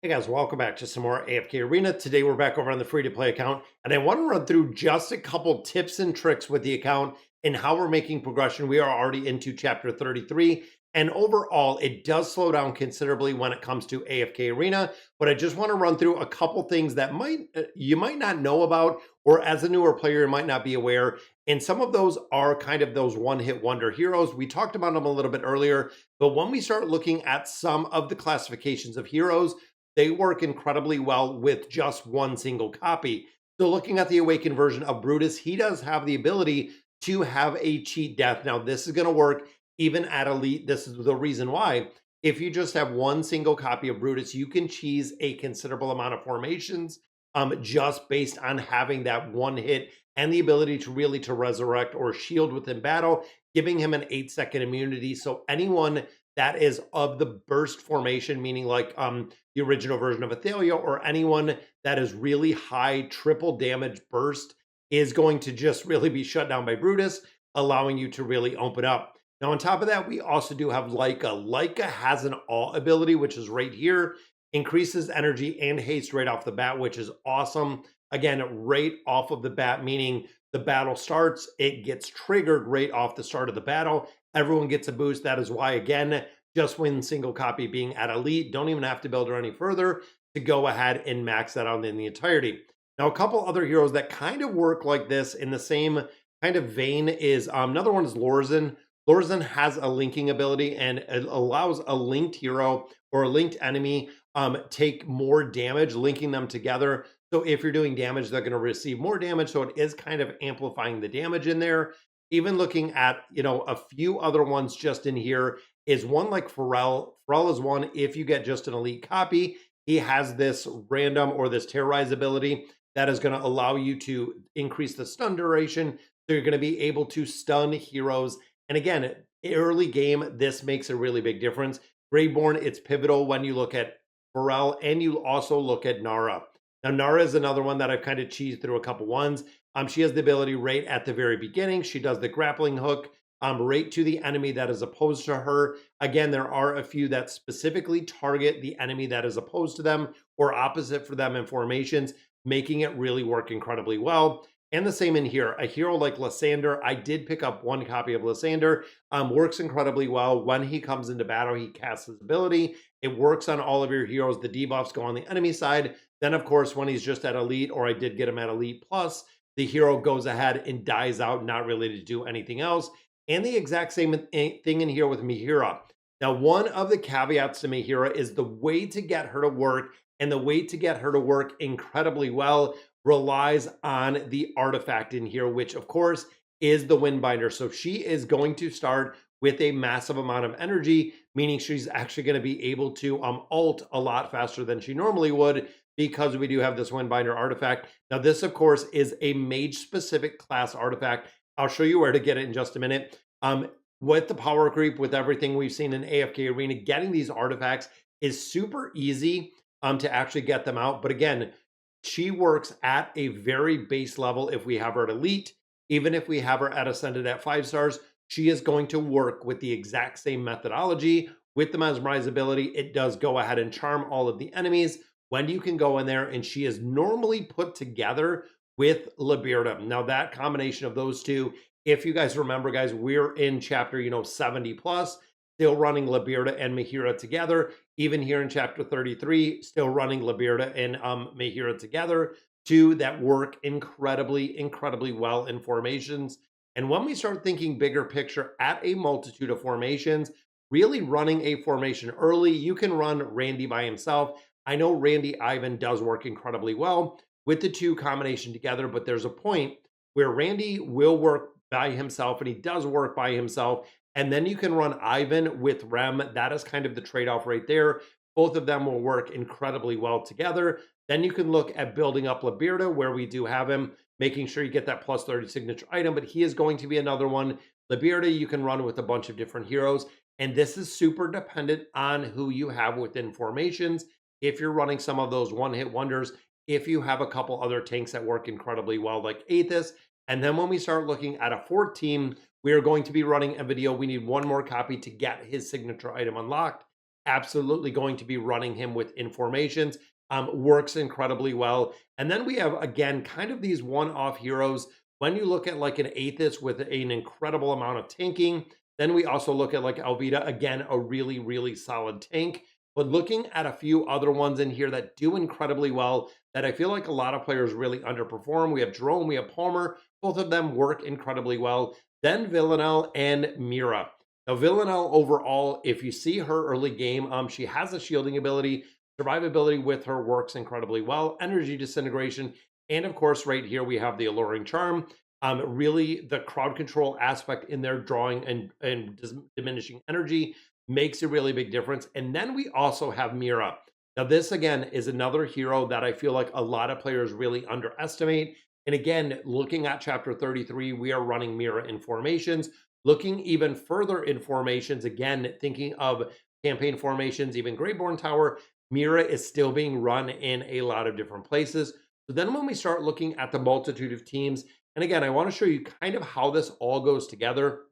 Hey guys, welcome back to some more AFK Arena. Today we're back over on the free-to-play account, and I want to run through just a couple tips and tricks with the account and how we're making progression. We are already into chapter 33, and overall, it does slow down considerably when it comes to AFK Arena, but I just want to run through a couple things that you might not know about, or as a newer player, you might not be aware, and some of those are kind of those one-hit wonder heroes. We talked about them a little bit earlier, but when we start looking at some of the classifications of heroes, they work incredibly well with just one single copy. So looking at the awakened version of Brutus, he does have the ability to have a cheat death. Now this is going to work even at elite. This is the reason why. If you just have one single copy of Brutus, you can cheese a considerable amount of formations just based on having that one hit and the ability to really to resurrect or shield within battle, giving him an 8-second immunity. So anyone that is of the burst formation, meaning like the original version of Athalia, or anyone that is really high triple damage burst, is going to just really be shut down by Brutus, allowing you to really open up. Now, on top of that, we also do have Leica. Leica has an awe ability, which is right here, increases energy and haste right off the bat, which is awesome. Again, right off of the bat, meaning the battle starts, it gets triggered right off the start of the battle. Everyone gets a boost. That is why, again, just when single copy being at elite, don't even have to build her any further to go ahead and max that out in the entirety. Now, a couple other heroes that kind of work like this in the same kind of vein is another one is Lorzen. Lorzen has a linking ability, and it allows a linked hero or a linked enemy take more damage, linking them together. So if you're doing damage, they're going to receive more damage. So it is kind of amplifying the damage in there. Even looking at, a few other ones just in here is one like Pharrell. Pharrell is one, if you get just an elite copy, he has this random or this terrorize ability that is going to allow you to increase the stun duration. So you're going to be able to stun heroes. And again, early game, this makes a really big difference. Greyborn, it's pivotal when you look at Pharrell and you also look at Nara. Now, Nara is another one that I've kind of cheesed through a couple ones. She has the ability right at the very beginning. She does the grappling hook right to the enemy that is opposed to her. Again, there are a few that specifically target the enemy that is opposed to them or opposite for them in formations, making it really work incredibly well. And the same in here. A hero like Lysander, I did pick up one copy of Lysander, works incredibly well. When he comes into battle, he casts his ability. It works on all of your heroes. The debuffs go on the enemy side. Then, of course, when he's just at elite, or I did get him at elite plus, the hero goes ahead and dies out, not really to do anything else. And the exact same thing in here with Mihira. Now, one of the caveats to Mihira is the way to get her to work, and the way to get her to work incredibly well relies on the artifact in here, which of course is the Windbinder. So she is going to start with a massive amount of energy, meaning she's actually going to be able to ult a lot faster than she normally would, because we do have this Windbinder artifact. Now, this, of course, is a mage-specific class artifact. I'll show you where to get it in just a minute. With the power creep, with everything we've seen in AFK Arena, getting these artifacts is super easy to actually get them out. But again, she works at a very base level. If we have her at elite, even if we have her at ascended at 5 stars, she is going to work with the exact same methodology. With the mesmerize ability, it does go ahead and charm all of the enemies. Wendy can go in there, and she is normally put together with Liberta. Now, that combination of those two, if you guys remember, guys, we're in chapter 70 plus, still running Liberta and Mihira together. Even here in chapter 33, still running Liberta and Mihira together, two that work incredibly well in formations. And when we start thinking bigger picture at a multitude of formations, really running a formation early, you can run Randy by himself. I know Randy Ivan does work incredibly well with the two combination together, but there's a point where Randy will work by himself, and he does work by himself. And then you can run Ivan with Rem. That is kind of the trade-off right there. Both of them will work incredibly well together. Then you can look at building up Liberta, where we do have him, making sure you get that plus 30 signature item, but he is going to be another one. Liberta, you can run with a bunch of different heroes, and this is super dependent on who you have within formations. If you're running some of those one-hit wonders, if you have a couple other tanks that work incredibly well, like Aethys. And then when we start looking at a 14, we are going to be running a video. We need one more copy to get his signature item unlocked. absolutely going to be running him with informations. Works incredibly well. And then we have, again, kind of these one-off heroes. When you look at like an Aethys with an incredible amount of tanking, then we also look at like Alvida, again, a really, really solid tank. But looking at a few other ones in here that do incredibly well, that I feel like a lot of players really underperform. We have Jerome, we have Palmer. Both of them work incredibly well. Then Villanelle and Mira. Now, Villanelle overall, if you see her early game, she has a shielding ability. Survivability with her works incredibly well. Energy disintegration. And of course, right here, we have the Alluring Charm. Really, the crowd control aspect in their drawing and diminishing energy makes a really big difference. And then we also have Mira. Now, this again is another hero that I feel like a lot of players really underestimate. And again, looking at chapter 33, we are running Mira in formations. Looking even further in formations, again, thinking of campaign formations, even Greyborn Tower, Mira is still being run in a lot of different places. So then when we start looking at the multitude of teams, and again, I want to show you kind of how this all goes together.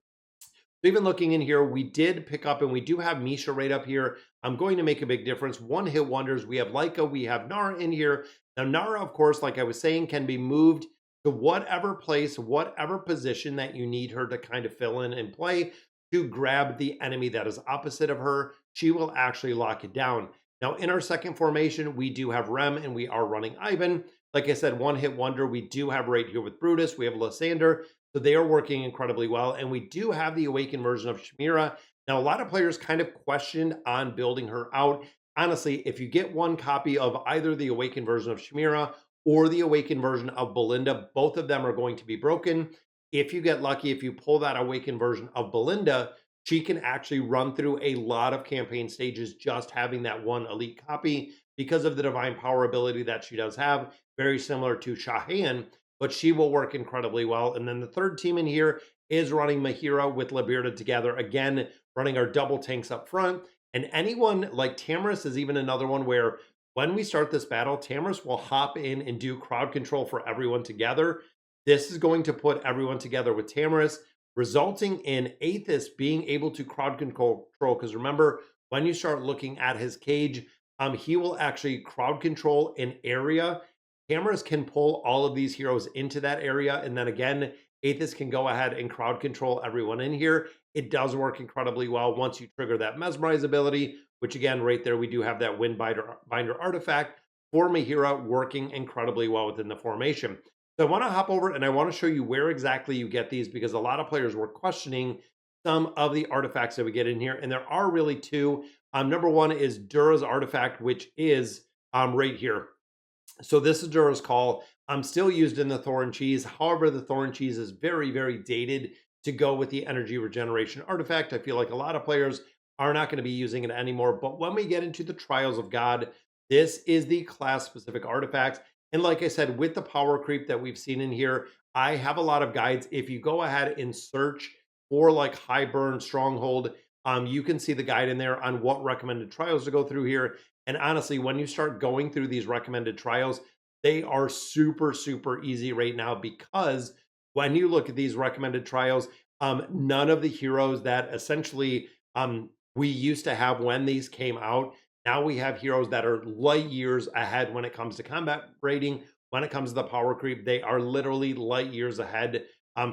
So even looking in here, we did pick up and we do have Misha right up here. I'm going to make a big difference. One hit wonders. We have Leica, we have Nara in here. Now, Nara, of course, like I was saying, can be moved to whatever place, whatever position that you need her to kind of fill in and play to grab the enemy that is opposite of her. She will actually lock it down. Now, in our second formation, we do have Rem and we are running Ivan. Like I said, one hit wonder. We do have right here with Brutus. We have Lysander. So they are working incredibly well. And we do have the Awakened version of Shamira. Now, a lot of players kind of questioned on building her out. Honestly, if you get one copy of either the Awakened version of Shamira or the Awakened version of Belinda, both of them are going to be broken. If you get lucky, if you pull that Awakened version of Belinda, she can actually run through a lot of campaign stages just having that one elite copy because of the divine power ability that she does have, very similar to Shahan, but she will work incredibly well. And then the third team in here is running Mahira with Labirda together, again, running our double tanks up front. And anyone like Tamris is even another one where when we start this battle, Tamris will hop in and do crowd control for everyone together. This is going to put everyone together with Tamris, resulting in Aethys being able to crowd control. Because remember, when you start looking at his cage, he will actually crowd control an area. Cameras can pull all of these heroes into that area. And then again, Aethys can go ahead and crowd control everyone in here. It does work incredibly well once you trigger that mesmerize ability, which again, right there, we do have that binder artifact for Mahira working incredibly well within the formation. So I want to hop over and I want to show you where exactly you get these because a lot of players were questioning some of the artifacts that we get in here. And there are really two. Number one is Dura's artifact, which is right here. So this is Dura's Call. I'm still used in the Thorn Cheese. However, the Thorn Cheese is very, very dated to go with the energy regeneration artifact. I feel like a lot of players are not going to be using it anymore. But when we get into the Trials of God, this is the class-specific artifacts. And like I said, with the power creep that we've seen in here, I have a lot of guides. If you go ahead and search for like High Burn Stronghold, you can see the guide in there on what recommended trials to go through here. And honestly, when you start going through these recommended trials, they are super, super easy right now because when you look at these recommended trials, none of the heroes that essentially we used to have when these came out, now we have heroes that are light years ahead when it comes to combat rating, when it comes to the power creep. They are literally light years ahead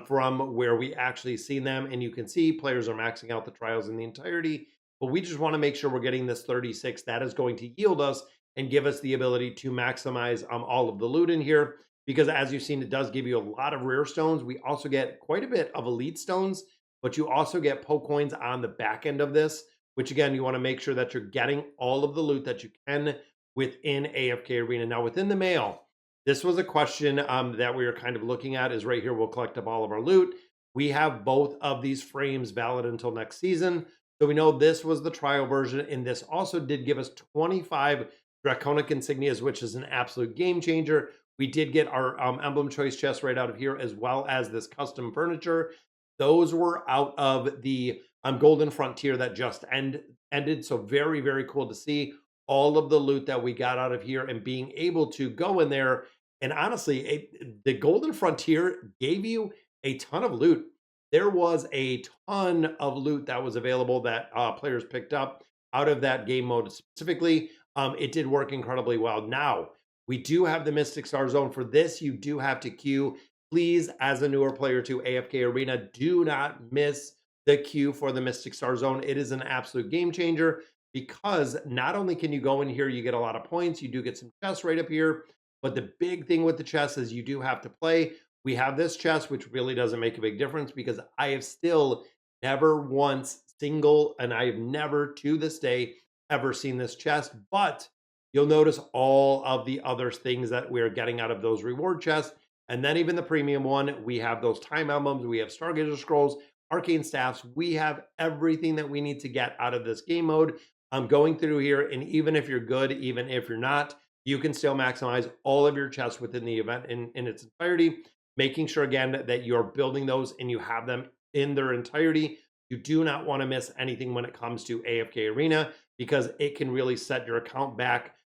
from where we actually seen them. And you can see players are maxing out the trials in the entirety. But we just want to make sure we're getting this 36. That is going to yield us and give us the ability to maximize all of the loot in here. Because as you've seen, it does give you a lot of rare stones. We also get quite a bit of elite stones, but you also get poke coins on the back end of this, which again, you want to make sure that you're getting all of the loot that you can within AFK Arena. Now, within the mail, this was a question that we were kind of looking at is right here. We'll collect up all of our loot. We have both of these frames valid until next season. So we know this was the trial version, and this also did give us 25 Draconic Insignias, which is an absolute game changer. We did get our emblem choice chest right out of here, as well as this custom furniture. Those were out of the Golden Frontier that just ended. So very, very cool to see all of the loot that we got out of here and being able to go in there. And honestly, the Golden Frontier gave you a ton of loot. There was a ton of loot that was available that players picked up. out of that game mode specifically. It did work incredibly well. Now, we do have the Mystic Star Zone. For this, you do have to queue. Please, as a newer player to AFK Arena, do not miss the queue for the Mystic Star Zone. It is an absolute game changer because not only can you go in here, you get a lot of points, you do get some chests right up here, but the big thing with the chest is you do have to play. We have this chest, which really doesn't make a big difference because I have still never once and I have never to this day ever seen this chest, but you'll notice all of the other things that we're getting out of those reward chests. And then even the premium one, we have those time emblems, we have Stargazer scrolls, arcane staffs, we have everything that we need to get out of this game mode. I'm going through here, and even if you're good, even if you're not, you can still maximize all of your chests within the event in its entirety, making sure again that you're building those and you have them in their entirety. You do not want to miss anything when it comes to AFK Arena because it can really set your account back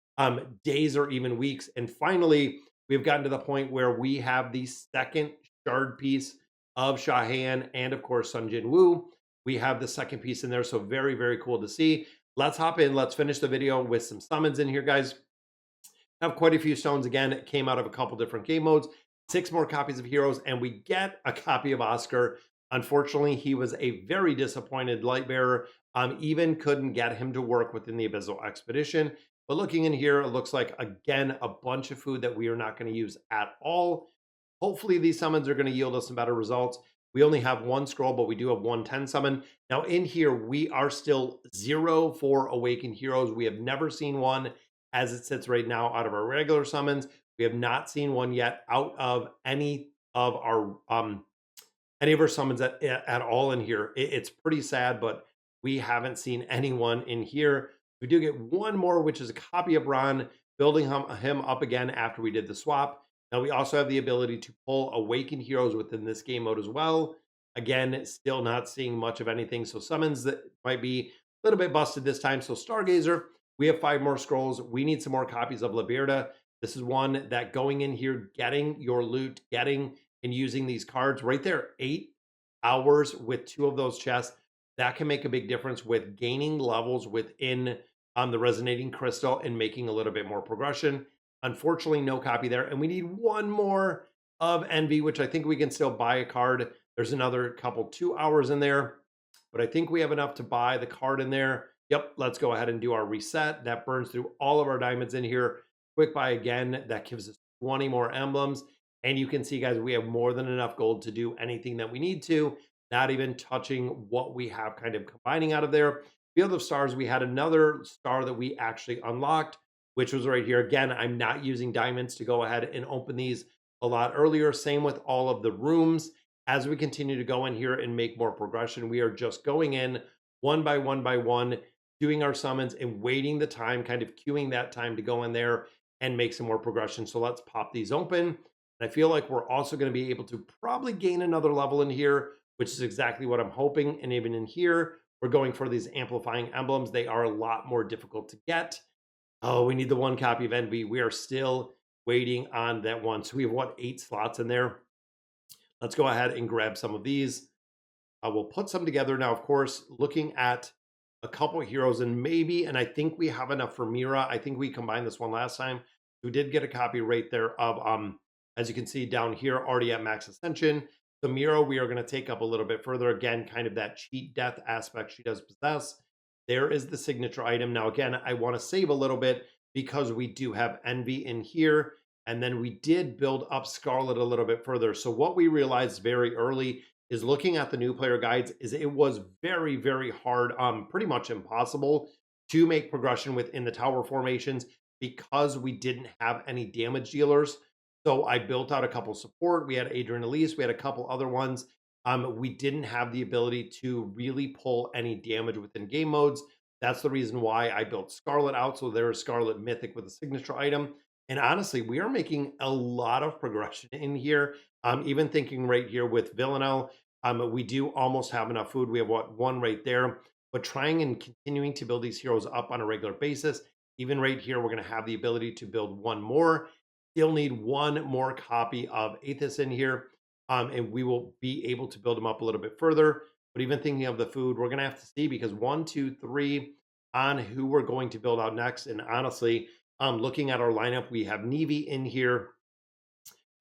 days or even weeks. And finally, we've gotten to the point where we have the second shard piece of Shahan and of course Sun Jin Woo. We have the second piece in there, so very, very cool to see. Let's hop in. Let's finish the video with some summons in here, guys. I have quite a few stones. Again, it came out of a couple different game modes. 6 more copies of Heroes, and we get a copy of Oscar. Unfortunately, he was a very disappointed light bearer. Even couldn't get him to work within the Abyssal Expedition. But looking in here, it looks like, again, a bunch of food that we are not going to use at all. Hopefully, these summons are going to yield us some better results. We only have 1 scroll, but we do have 110 summon. Now, in here, we are still 0 for Awakened Heroes. We have never seen one as it sits right now out of our regular summons. We have not seen one yet out of any of our summons at all in here. It's pretty sad, but we haven't seen anyone in here. We do get one more, which is a copy of Ron, building him up again after we did the swap. Now we also have the ability to pull Awakened Heroes within this game mode as well. Again, still not seeing much of anything. So summons that might be a little bit busted this time. So Stargazer, we have 5 more scrolls. We need some more copies of Liberta. This is one that going in here, getting your loot, getting and using these cards right there, 8 hours with 2 of those chests, that can make a big difference with gaining levels within the resonating crystal and making a little bit more progression. Unfortunately, no copy there. And we need 1 more of Envy, which I think we can still buy a card. There's another couple 2 hours in there, but I think we have enough to buy the card in there. Yep, let's go ahead and do our reset. That burns through all of our diamonds in here. Quick buy again, that gives us 20 more emblems. And you can see, guys, we have more than enough gold to do anything that we need to, not even touching what we have kind of combining out of there. Field of Stars, we had another star that we actually unlocked, which was right here. Again, I'm not using diamonds to go ahead and open these a lot earlier. Same with all of the rooms. As we continue to go in here and make more progression, we are just going in one by one, doing our summons and waiting the time, kind of queuing that time to go in there and make some more progression. So let's pop these open. And I feel like we're also going to be able to probably gain another level in here, which is exactly what I'm hoping. And even in here, we're going for these amplifying emblems. They are a lot more difficult to get. Oh, we need the 1 copy of Envy. We are still waiting on that one. So we have, what, 8 slots in there? Let's go ahead and grab some of these. We'll put some together. Now, of course, looking at a couple of heroes and maybe, and I think we have enough for Mira. I think we combined this one last time. We did get a copy right there of, as you can see down here, already at max Ascension. So Mira, we are going to take up a little bit further. Again, kind of that cheat death aspect she does possess. There is the signature item. Now, again, I want to save a little bit because we do have Envy in here. And then we did build up Scarlet a little bit further. So what we realized very early is looking at the new player guides is it was very, very hard, pretty much impossible to make progression within the tower formations because we didn't have any damage dealers. So I built out a couple support. We had Adrian Elise. We had a couple other ones. We didn't have the ability to really pull any damage within game modes. That's the reason why I built Scarlet out. So there is Scarlet Mythic with a signature item. And honestly, we are making a lot of progression in here. Even thinking right here with Villanelle, we do almost have enough food. We have, what, 1 right there. But trying and continuing to build these heroes up on a regular basis. Even right here, we're going to have the ability to build 1 more. Still need 1 more copy of Aethys in here. And we will be able to build them up a little bit further. But even thinking of the food, we're going to have to see because 1, 2, 3, on who we're going to build out next. And honestly, looking at our lineup, we have Nevi in here,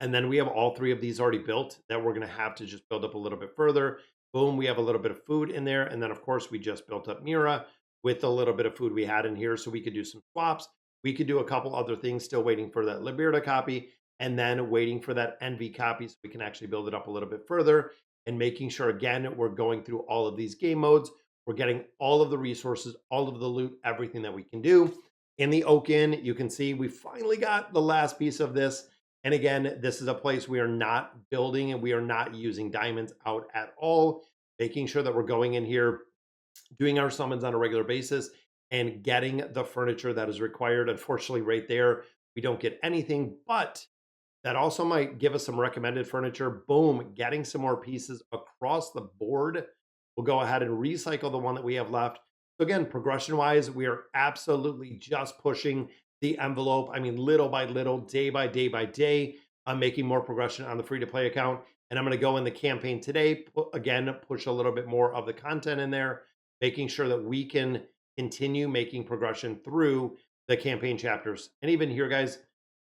and then we have all three of these already built that we're going to have to just build up a little bit further. Boom, we have a little bit of food in there. And then, of course, we just built up Mira with a little bit of food we had in here. So we could do some swaps. We could do a couple other things, still waiting for that Liberta copy and then waiting for that Envy copy so we can actually build it up a little bit further and making sure, again, we're going through all of these game modes. We're getting all of the resources, all of the loot, everything that we can do. In the Oaken, you can see we finally got the last piece of this. And again, this is a place we are not building and we are not using diamonds out at all, making sure that we're going in here, doing our summons on a regular basis and getting the furniture that is required. Unfortunately, right there, we don't get anything, but that also might give us some recommended furniture. Boom, getting some more pieces across the board. We'll go ahead and recycle the one that we have left. So again, progression-wise, we are absolutely just pushing the envelope. I mean, little by little, day by day by day, I'm making more progression on the free-to-play account. And I'm going to go in the campaign today, again, push a little bit more of the content in there, making sure that we can continue making progression through the campaign chapters. And even here, guys,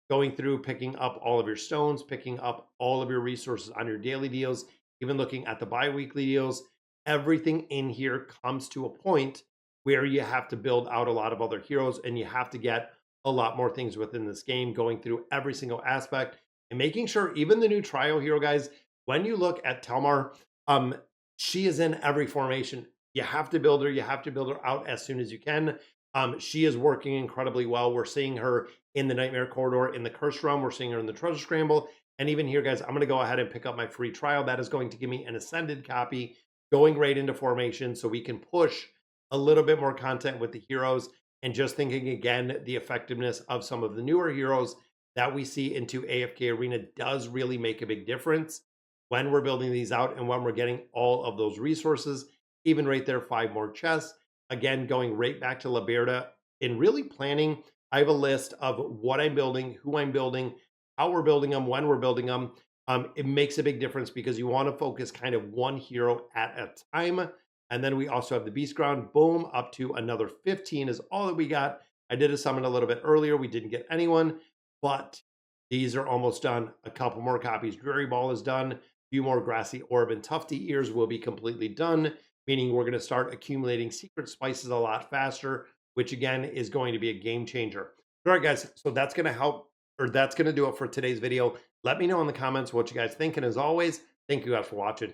going through, picking up all of your stones, picking up all of your resources on your daily deals, even looking at the bi-weekly deals, everything in here comes to a point where you have to build out a lot of other heroes and you have to get a lot more things within this game, going through every single aspect and making sure even the new trial hero, guys, when you look at Telmar, she is in every formation. You have to build her. You have to build her out as soon as you can. She is working incredibly well. We're seeing her in the Nightmare Corridor, in the Curse Realm. We're seeing her in the Treasure Scramble. And even here, guys, I'm going to go ahead and pick up my free trial. That is going to give me an Ascended copy going right into formation so we can push a little bit more content with the heroes. And just thinking again, the effectiveness of some of the newer heroes that we see into AFK Arena does really make a big difference when we're building these out and when we're getting all of those resources. Even right there, 5 more chests. Again, going right back to Liberta and really planning. I have a list of what I'm building, who I'm building, how we're building them, when we're building them. It makes a big difference because you want to focus kind of one hero at a time. And then we also have the Beast Ground, boom, up to another 15 is all that we got. I did a summon a little bit earlier. We didn't get anyone, but these are almost done. A couple more copies. Dreary Ball is done. A few more Grassy Orb and Tufty Ears will be completely done, meaning we're going to start accumulating secret spices a lot faster, which again is going to be a game changer. All right, guys, so that's going to help, or that's going to do it for today's video. Let me know in the comments what you guys think. And as always, thank you guys for watching.